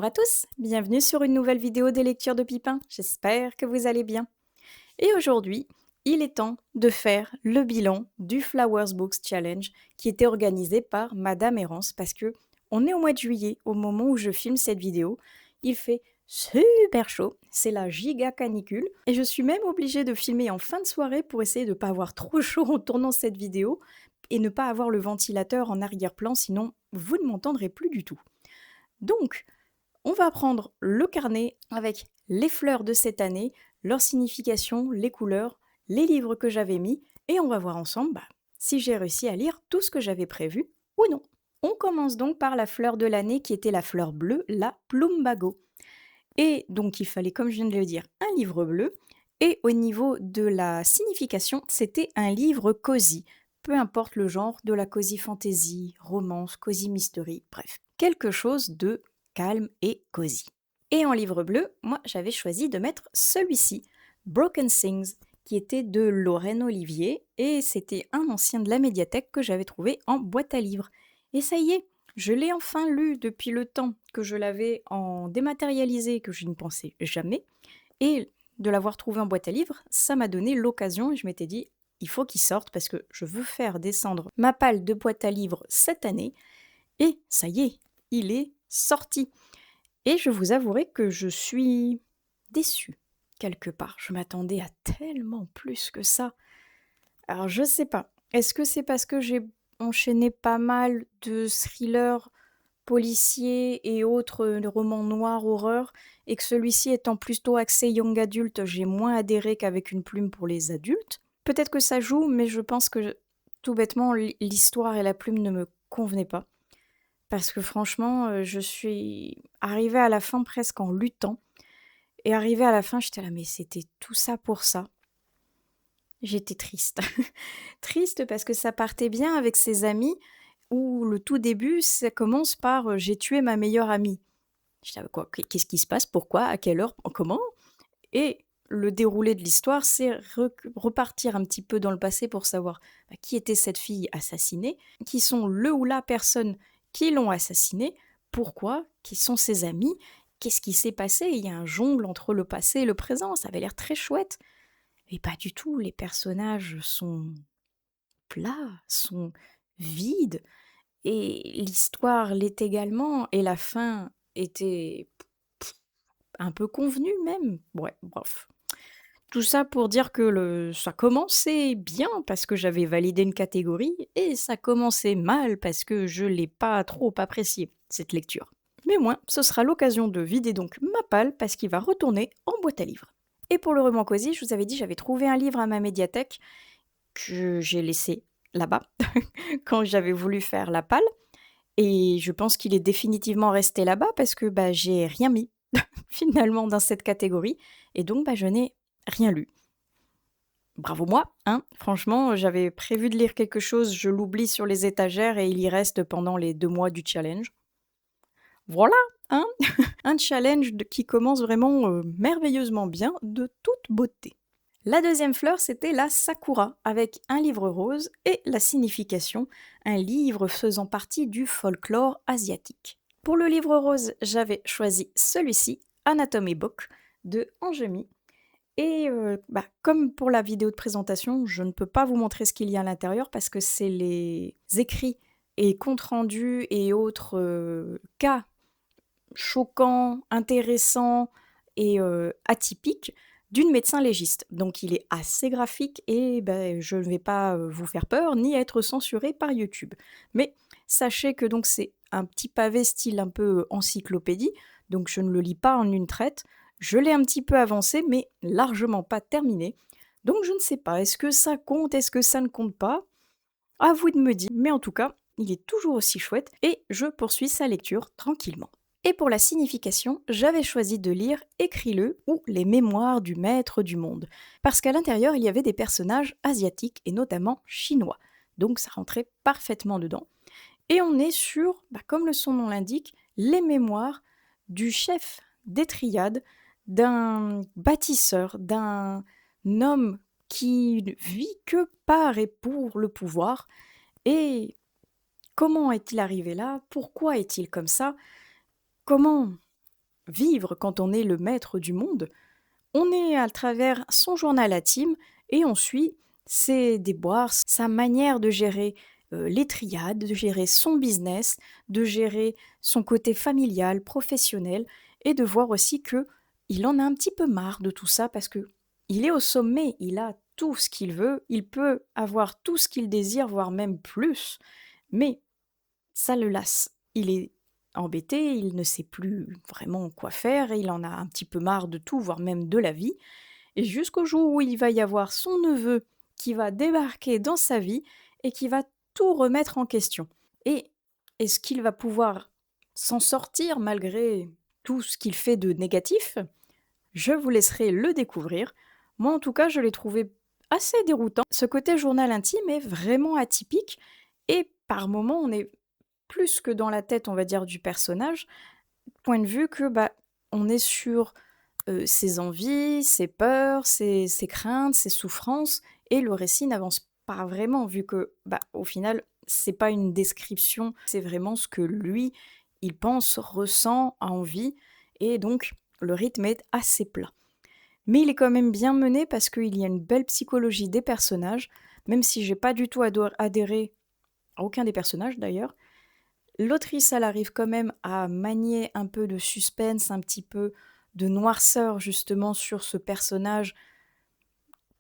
Bonjour à tous, bienvenue sur une nouvelle vidéo des lectures de Pipin. J'espère que vous allez bien. Et aujourd'hui, il est temps de faire le bilan du Flowers Books Challenge qui était organisé par Madame Errance parce que on est au mois de juillet au moment où je filme cette vidéo. Il fait super chaud, c'est la giga canicule et je suis même obligée de filmer en fin de soirée pour essayer de ne pas avoir trop chaud en tournant cette vidéo et ne pas avoir le ventilateur en arrière-plan, sinon vous ne m'entendrez plus du tout. Donc, on va prendre le carnet avec les fleurs de cette année, leur signification, les couleurs, les livres que j'avais mis, et on va voir ensemble si j'ai réussi à lire tout ce que j'avais prévu ou non. On commence donc par la fleur de l'année qui était la fleur bleue, la plumbago. Et donc il fallait, comme je viens de le dire, un livre bleu. Et au niveau de la signification, c'était un livre cosy. Peu importe le genre, de la cosy fantasy, romance, cosy mystery, bref, quelque chose de calme et cosy. Et en livre bleu, moi j'avais choisi de mettre celui-ci, Broken Things, qui était de Lorraine Olivier, et c'était un ancien de la médiathèque que j'avais trouvé en boîte à livres. Et ça y est, je l'ai enfin lu depuis le temps que je l'avais en dématérialisé, que je ne pensais jamais, et de l'avoir trouvé en boîte à livres, ça m'a donné l'occasion, et je m'étais dit, il faut qu'il sorte parce que je veux faire descendre ma palle de boîte à livres cette année, et ça y est, il est sorti. Et je vous avouerai que je suis déçue, quelque part. Je m'attendais à tellement plus que ça. Alors je sais pas, est-ce que c'est parce que j'ai enchaîné pas mal de thrillers policiers et autres, romans noirs, horreur, et que celui-ci étant plutôt axé young adulte, j'ai moins adhéré qu'avec une plume pour les adultes? Peut-être que ça joue, mais je pense que, tout bêtement, l'histoire et la plume ne me convenaient pas. Parce que franchement, je suis arrivée à la fin presque en luttant et arrivée à la fin, j'étais là: «Mais c'était tout ça pour ça?» J'étais triste. Triste parce que ça partait bien avec ses amis où le tout début, ça commence par, «J'ai tué ma meilleure amie». J'étais là: «Quoi? Qu'est-ce qui se passe? Pourquoi? À quelle heure? Comment?» Et le déroulé de l'histoire, c'est repartir un petit peu dans le passé pour savoir, qui était cette fille assassinée, qui sont le ou la personne qui l'ont assassinée, pourquoi, qui sont ses amis, qu'est-ce qui s'est passé? Il y a un jongle entre le passé et le présent, ça avait l'air très chouette. Et pas du tout, les personnages sont plats, sont vides et l'histoire l'est également et la fin était un peu convenue même. Ouais, bref. Tout ça pour dire que ça commençait bien parce que j'avais validé une catégorie et ça commençait mal parce que je l'ai pas trop apprécié, cette lecture. Mais moins, ce sera l'occasion de vider donc ma palle parce qu'il va retourner en boîte à livres. Et pour le roman cosy, je vous avais dit, j'avais trouvé un livre à ma médiathèque que j'ai laissé là-bas quand j'avais voulu faire la palle et je pense qu'il est définitivement resté là-bas parce que, j'ai rien mis finalement dans cette catégorie et donc, je n'ai rien lu. Bravo moi, hein, franchement, j'avais prévu de lire quelque chose, je l'oublie sur les étagères et il y reste pendant les 2 mois du challenge. Voilà, hein, un challenge qui commence vraiment, merveilleusement bien, de toute beauté. La deuxième fleur, c'était la sakura, avec un livre rose et la signification, un livre faisant partie du folklore asiatique. Pour le livre rose, j'avais choisi celui-ci, Anatomy Book, de Angemi. Et comme pour la vidéo de présentation, je ne peux pas vous montrer ce qu'il y a à l'intérieur parce que c'est les écrits et comptes rendus et autres cas choquants, intéressants et atypiques d'une médecin légiste. Donc il est assez graphique et je ne vais pas vous faire peur ni être censurée par YouTube. Mais sachez que donc c'est un petit pavé style un peu encyclopédie, donc je ne le lis pas en une traite. Je l'ai un petit peu avancé, mais largement pas terminé. Donc je ne sais pas, est-ce que ça compte, est-ce que ça ne compte pas? À vous de me dire, mais en tout cas, il est toujours aussi chouette et je poursuis sa lecture tranquillement. Et pour la signification, j'avais choisi de lire Écris-le ou Les Mémoires du Maître du Monde, parce qu'à l'intérieur, il y avait des personnages asiatiques et notamment chinois. Donc ça rentrait parfaitement dedans. Et on est sur, comme le son nom l'indique, les mémoires du chef des triades, d'un bâtisseur, d'un homme qui ne vit que par et pour le pouvoir. Et comment est-il arrivé là? Pourquoi est-il comme ça? Comment vivre quand on est le maître du monde. On est à travers son journal intime et on suit ses déboires, sa manière de gérer les triades, de gérer son business, de gérer son côté familial, professionnel et de voir aussi que il en a un petit peu marre de tout ça parce que il est au sommet, il a tout ce qu'il veut, il peut avoir tout ce qu'il désire, voire même plus, mais ça le lasse. Il est embêté, il ne sait plus vraiment quoi faire, et il en a un petit peu marre de tout, voire même de la vie. Et jusqu'au jour où il va y avoir son neveu qui va débarquer dans sa vie et qui va tout remettre en question. Et est-ce qu'il va pouvoir s'en sortir malgré tout ce qu'il fait de négatif? Je vous laisserai le découvrir. Moi, en tout cas, je l'ai trouvé assez déroutant. Ce côté journal intime est vraiment atypique et par moments, on est plus que dans la tête, on va dire, du personnage, point de vue que bah, on est sur ses envies, ses peurs, ses craintes, ses souffrances, et le récit n'avance pas vraiment, vu que, bah, au final, c'est pas une description, c'est vraiment ce que lui, il pense, ressent, a envie, et donc le rythme est assez plat. Mais il est quand même bien mené parce qu'il y a une belle psychologie des personnages, même si j'ai pas du tout adhéré à aucun des personnages d'ailleurs. L'autrice, elle arrive quand même à manier un peu de suspense, un petit peu de noirceur justement sur ce personnage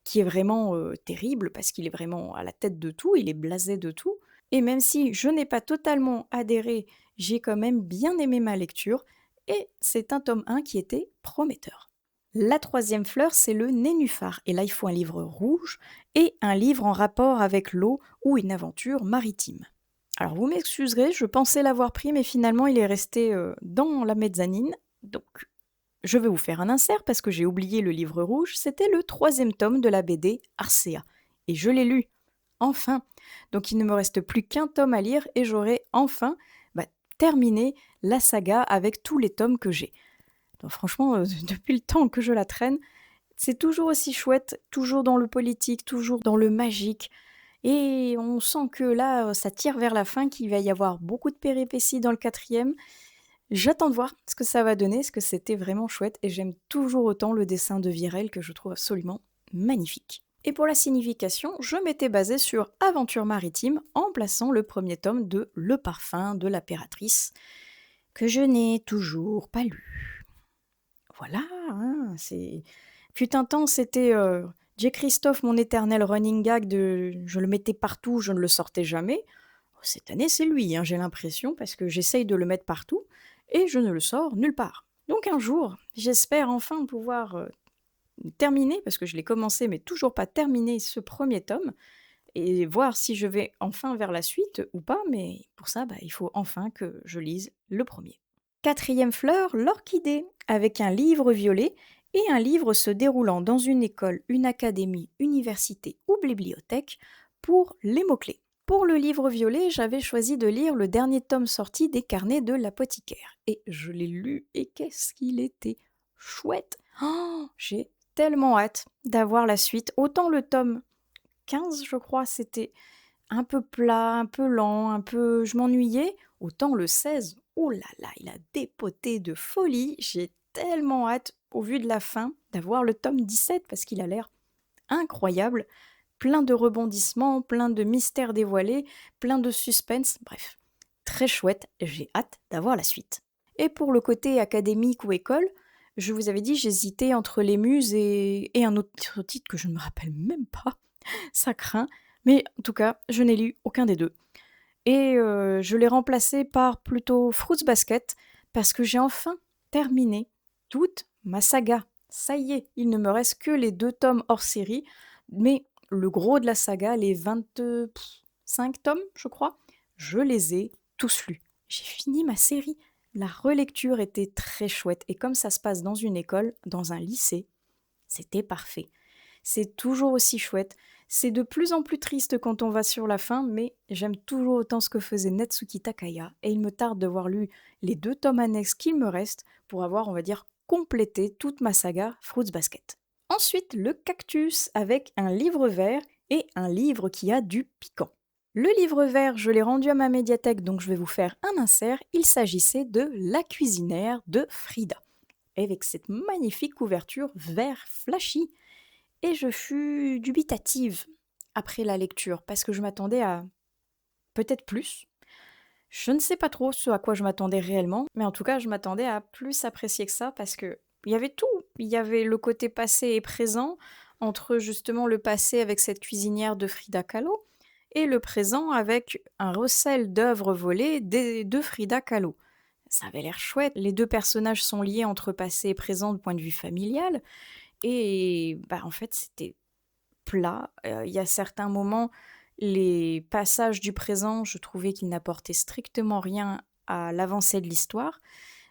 qui est vraiment terrible parce qu'il est vraiment à la tête de tout, il est blasé de tout. Et même si je n'ai pas totalement adhéré, j'ai quand même bien aimé ma lecture et c'est un tome 1 qui était prometteur. La troisième fleur, c'est le nénuphar. Et là, il faut un livre rouge et un livre en rapport avec l'eau ou une aventure maritime. Alors vous m'excuserez, je pensais l'avoir pris, mais finalement il est resté dans la mezzanine. Donc je vais vous faire un insert parce que j'ai oublié le livre rouge. C'était le troisième tome de la BD Arcea. Et je l'ai lu. Enfin. Donc il ne me reste plus qu'un tome à lire et j'aurai enfin terminé la saga avec tous les tomes que j'ai. Donc franchement, depuis le temps que je la traîne, c'est toujours aussi chouette, toujours dans le politique, toujours dans le magique. Et on sent que là, ça tire vers la fin, qu'il va y avoir beaucoup de péripéties dans le quatrième. J'attends de voir ce que ça va donner, parce que c'était vraiment chouette, et j'aime toujours autant le dessin de Virel que je trouve absolument magnifique. Et pour la signification, je m'étais basée sur Aventure maritime en plaçant le premier tome de Le parfum de l'impératrice, que je n'ai toujours pas lu. Voilà, hein, c'est... Fut un temps, c'était J. Christophe, mon éternel running gag de je le mettais partout, je ne le sortais jamais. Cette année, c'est lui, hein, j'ai l'impression, parce que j'essaye de le mettre partout et je ne le sors nulle part. Donc un jour, j'espère enfin pouvoir terminer, parce que je l'ai commencé mais toujours pas terminé ce premier tome, et voir si je vais enfin vers la suite ou pas, mais pour ça, il faut enfin que je lise le premier. Quatrième fleur, l'orchidée, avec un livre violet et un livre se déroulant dans une école, une académie, université ou bibliothèque pour les mots-clés. Pour le livre violet, j'avais choisi de lire le dernier tome sorti des carnets de l'apothicaire. Et je l'ai lu, et qu'est-ce qu'il était chouette! Oh, j'ai tellement hâte d'avoir la suite. Autant le tome 15, je crois, c'était un peu plat, un peu lent, un peu... je m'ennuyais. Autant le 16, oh là là, il a dépoté de folie. J'ai tellement hâte, au vu de la fin, d'avoir le tome 17 parce qu'il a l'air incroyable. Plein de rebondissements, plein de mystères dévoilés, plein de suspense, bref. Très chouette, j'ai hâte d'avoir la suite. Et pour le côté académique ou école, je vous avais dit, j'hésitais entre Les Muses et un autre titre que je ne me rappelle même pas. Ça craint. Mais en tout cas, je n'ai lu aucun des deux. Et je l'ai remplacé par plutôt Fruits Basket, parce que j'ai enfin terminé toute ma saga. Ça y est, il ne me reste que les 2 tomes hors série, mais le gros de la saga, les 25 tomes, je crois, je les ai tous lus. J'ai fini ma série. La relecture était très chouette, et comme ça se passe dans une école, dans un lycée, c'était parfait. C'est toujours aussi chouette. C'est de plus en plus triste quand on va sur la fin, mais j'aime toujours autant ce que faisait Natsuki Takaya, et il me tarde de voir lu les 2 tomes annexes qu'il me reste pour avoir, on va dire, complété toute ma saga Fruits Basket. Ensuite, le cactus avec un livre vert et un livre qui a du piquant. Le livre vert, je l'ai rendu à ma médiathèque, donc je vais vous faire un insert. Il s'agissait de La cuisinière de Frida. avec cette magnifique couverture vert flashy. Et je fus dubitative après la lecture parce que je m'attendais à peut-être plus. Je ne sais pas trop ce à quoi je m'attendais réellement, mais en tout cas, je m'attendais à plus apprécier que ça parce que il y avait tout. Il y avait le côté passé et présent, entre justement le passé avec cette cuisinière de Frida Kahlo et le présent avec un recel d'œuvres volées de Frida Kahlo. Ça avait l'air chouette. Les deux personnages sont liés entre passé et présent de point de vue familial. Et bah, en fait, c'était plat. Il y a certains moments, les passages du présent, je trouvais qu'ils n'apportaient strictement rien à l'avancée de l'histoire.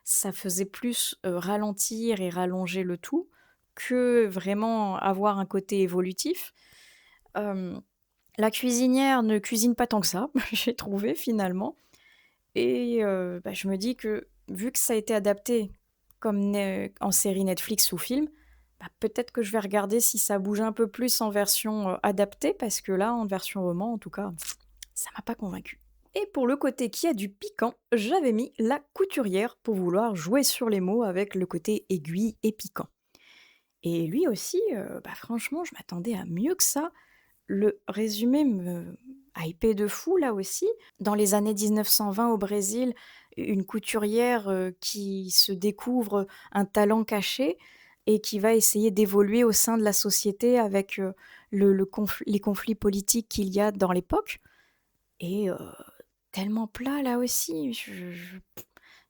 Ça faisait plus, ralentir et rallonger le tout, que vraiment avoir un côté évolutif. Hem, la cuisinière ne cuisine pas tant que ça, j'ai trouvé finalement. Et bah, je me dis que, vu que ça a été adapté comme en série Netflix ou film, bah, peut-être que je vais regarder si ça bouge un peu plus en version, adaptée parce que là, en version roman, en tout cas, ça m'a pas convaincue. Et pour le côté qui a du piquant, j'avais mis La Couturière pour vouloir jouer sur les mots avec le côté aiguille et piquant. Et lui aussi, bah, franchement, je m'attendais à mieux que ça. Le résumé me hypait de fou là aussi. Dans les années 1920 au Brésil, une couturière, qui se découvre un talent caché et qui va essayer d'évoluer au sein de la société avec, les conflits politiques qu'il y a dans l'époque. Et tellement plat là aussi.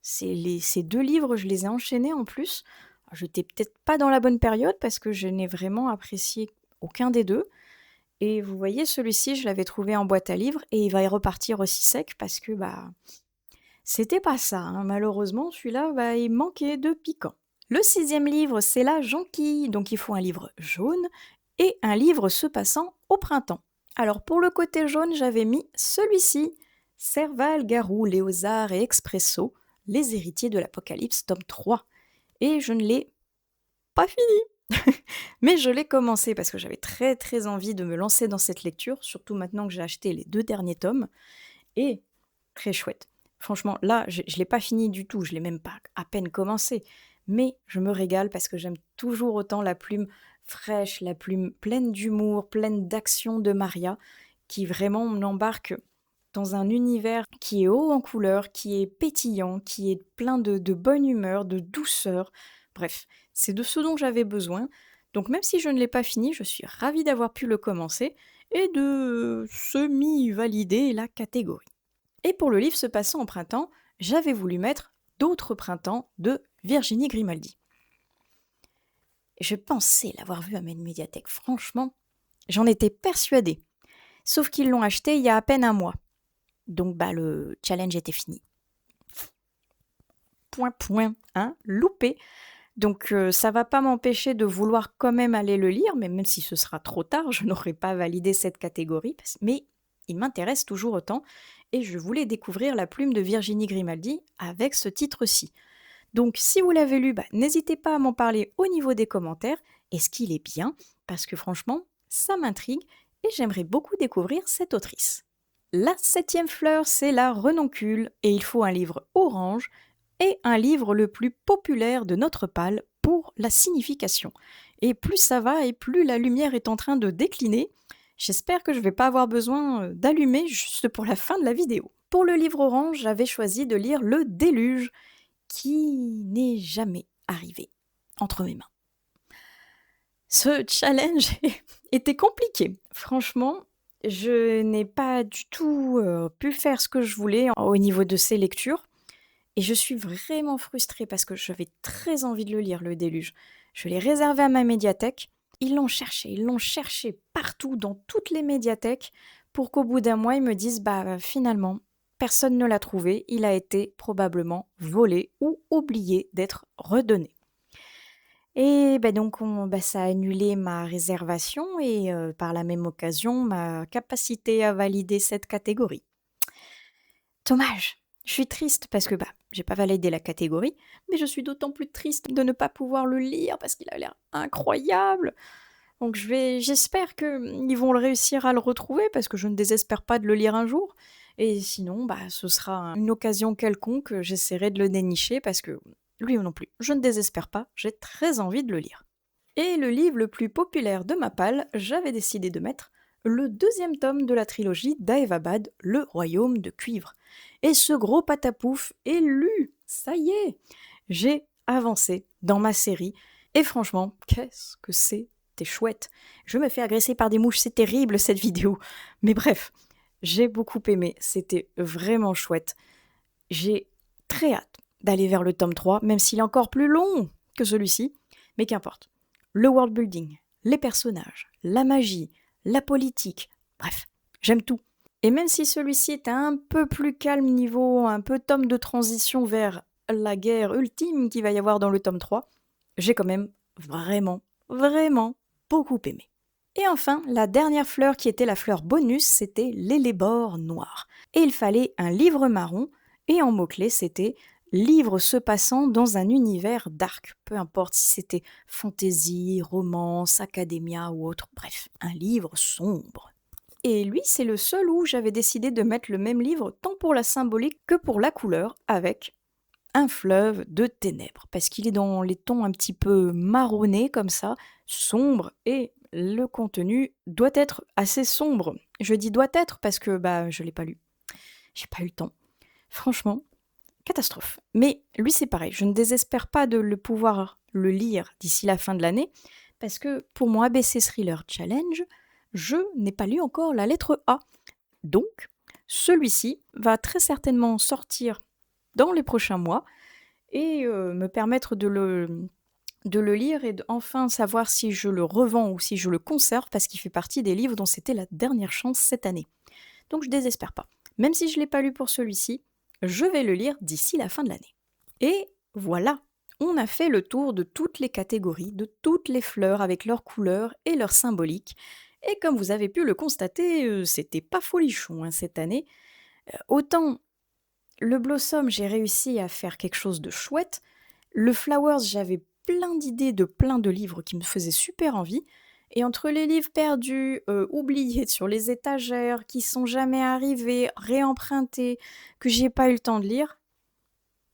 Ces 2 livres, je les ai enchaînés en plus. J'étais peut-être pas dans la bonne période parce que je n'ai vraiment apprécié aucun des 2. Et vous voyez, celui-ci, je l'avais trouvé en boîte à livres et il va y repartir aussi sec parce que, bah, c'était pas ça, hein. Malheureusement, celui-là, bah, il manquait de piquant. Le 6e livre, c'est La Jonquille, donc il faut un livre jaune et un livre se passant au printemps. Alors pour le côté jaune, j'avais mis celui-ci, Serval, Garou, Léozard et Expresso, Les héritiers de l'Apocalypse, tome 3. Et je ne l'ai pas fini. Mais je l'ai commencé parce que j'avais très très envie de me lancer dans cette lecture, surtout maintenant que j'ai acheté les 2 derniers tomes. Et très chouette. Franchement, là, je ne l'ai pas fini du tout, je l'ai même pas à peine commencé. Mais je me régale parce que j'aime toujours autant la plume fraîche, la plume pleine d'humour, pleine d'action de Maria, qui vraiment m'embarque dans un univers qui est haut en couleurs, qui est pétillant, qui est plein de bonne humeur, de douceur. Bref, c'est de ce dont j'avais besoin. Donc même si je ne l'ai pas fini, je suis ravie d'avoir pu le commencer et de semi-valider la catégorie. Et pour le livre se passant au printemps, j'avais voulu mettre D'autres printemps de Virginie Grimaldi. Je pensais l'avoir vu à ma médiathèque, franchement, j'en étais persuadée. Sauf qu'ils l'ont acheté il y a à peine un mois. Donc bah le challenge était fini. Point, hein, loupé. Donc ça va pas m'empêcher de vouloir quand même aller le lire, mais même si ce sera trop tard, je n'aurai pas validé cette catégorie, mais il m'intéresse toujours autant et je voulais découvrir la plume de Virginie Grimaldi avec ce titre-ci. Donc si vous l'avez lu, bah, n'hésitez pas à m'en parler au niveau des commentaires. Est-ce qu'il est bien? Parce que franchement, ça m'intrigue et j'aimerais beaucoup découvrir cette autrice. La 7e fleur, c'est la renoncule et il faut un livre orange et un livre le plus populaire de notre pâle pour la signification. Et plus ça va et plus la lumière est en train de décliner. J'espère que je ne vais pas avoir besoin d'allumer juste pour la fin de la vidéo. Pour le livre orange, j'avais choisi de lire Le Déluge, qui n'est jamais arrivé entre mes mains. Ce challenge était compliqué. Franchement, je n'ai pas du tout pu faire ce que je voulais au niveau de ces lectures. Et je suis vraiment frustrée parce que j'avais très envie de le lire, Le Déluge. Je l'ai réservé à ma médiathèque. Ils l'ont cherché partout, dans toutes les médiathèques, pour qu'au bout d'un mois, ils me disent « Bah finalement, personne ne l'a trouvé, il a été probablement volé ou oublié d'être redonné. » Et bah donc ça a annulé ma réservation et par la même occasion, ma capacité à valider cette catégorie. Dommage! Je suis triste parce que, j'ai pas validé la catégorie, mais je suis d'autant plus triste de ne pas pouvoir le lire parce qu'il a l'air incroyable. Donc j'espère qu'ils vont le réussir à le retrouver parce que je ne désespère pas de le lire un jour. Et sinon, ce sera une occasion quelconque, j'essaierai de le dénicher parce que lui non plus. Je ne désespère pas, j'ai très envie de le lire. Et le livre le plus populaire de ma palle, j'avais décidé de mettre le deuxième tome de la trilogie d'Aevabad, Le Royaume de Cuivre. Et ce gros patapouf est lu. Ça y est, j'ai avancé dans ma série. Et franchement, qu'est-ce que c'était chouette. Je me fais agresser par des mouches, c'est terrible cette vidéo. Mais bref, j'ai beaucoup aimé, c'était vraiment chouette. J'ai très hâte d'aller vers le tome 3, même s'il est encore plus long que celui-ci, mais qu'importe. Le world building, les personnages, la magie, la politique, bref, j'aime tout. Et même si celui-ci est un peu plus calme niveau un peu tome de transition vers la guerre ultime qu'il va y avoir dans le tome 3, j'ai quand même vraiment, vraiment beaucoup aimé. Et enfin, la dernière fleur qui était la fleur bonus, c'était l'élébore noir. Et il fallait un livre marron, et en mots-clés, c'était livre se passant dans un univers dark, peu importe si c'était fantasy, romance, academia ou autre, bref, un livre sombre. Et lui, c'est le seul où j'avais décidé de mettre le même livre tant pour la symbolique que pour la couleur, avec un fleuve de ténèbres, parce qu'il est dans les tons un petit peu marronnés comme ça, sombre, et le contenu doit être assez sombre. Je dis doit être parce que je l'ai pas lu. J'ai pas eu le temps. Franchement, catastrophe. Mais lui, c'est pareil. Je ne désespère pas de le pouvoir le lire d'ici la fin de l'année, parce que pour mon ABC Thriller Challenge, je n'ai pas lu encore la lettre A. Donc, celui-ci va très certainement sortir dans les prochains mois et me permettre de le lire et enfin savoir si je le revends ou si je le conserve, parce qu'il fait partie des livres dont c'était la dernière chance cette année. Donc je désespère pas. Même si je ne l'ai pas lu pour celui-ci, je vais le lire d'ici la fin de l'année. Et voilà, on a fait le tour de toutes les catégories, de toutes les fleurs avec leurs couleurs et leurs symboliques. Et comme vous avez pu le constater, c'était pas folichon cette année. Autant le Blossom, j'ai réussi à faire quelque chose de chouette. Le Flowers, j'avais plein d'idées de plein de livres qui me faisaient super envie. Et entre les livres perdus, oubliés sur les étagères, qui sont jamais arrivés, réempruntés, que j'ai pas eu le temps de lire,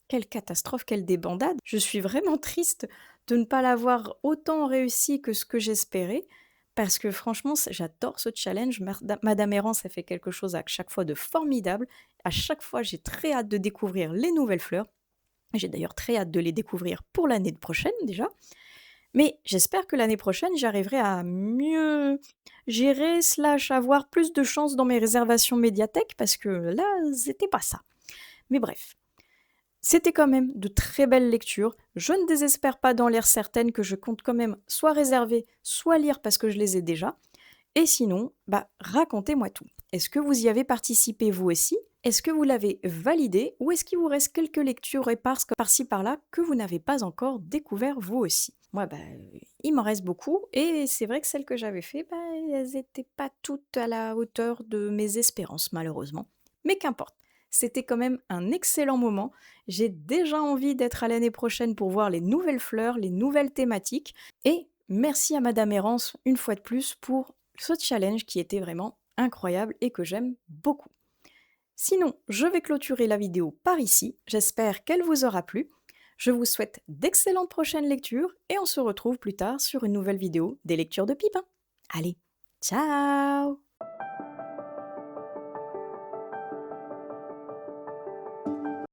quelle catastrophe, quelle débandade. Je suis vraiment triste de ne pas l'avoir autant réussi que ce que j'espérais, parce que franchement, j'adore ce challenge. Madame Errance a fait quelque chose à chaque fois de formidable. À chaque fois, j'ai très hâte de découvrir les nouvelles fleurs. J'ai d'ailleurs très hâte de les découvrir pour l'année prochaine déjà. Mais j'espère que l'année prochaine, j'arriverai à mieux gérer / avoir plus de chance dans mes réservations médiathèque, parce que là, c'était pas ça. Mais bref, c'était quand même de très belles lectures. Je ne désespère pas d'en lire certaines que je compte quand même soit réserver, soit lire parce que je les ai déjà. Et sinon, racontez-moi tout. Est-ce que vous y avez participé vous aussi? Est-ce que vous l'avez validé? Ou est-ce qu'il vous reste quelques lectures éparses par-ci par-là que vous n'avez pas encore découvert vous aussi? Moi, il m'en reste beaucoup. Et c'est vrai que celles que j'avais fait, elles n'étaient pas toutes à la hauteur de mes espérances, malheureusement. Mais qu'importe. C'était quand même un excellent moment. J'ai déjà envie d'être à l'année prochaine pour voir les nouvelles fleurs, les nouvelles thématiques. Et merci à Madame Errance, une fois de plus, pour ce challenge qui était vraiment incroyable et que j'aime beaucoup. Sinon, je vais clôturer la vidéo par ici. J'espère qu'elle vous aura plu. Je vous souhaite d'excellentes prochaines lectures et on se retrouve plus tard sur une nouvelle vidéo des lectures de Pipin. Allez, ciao!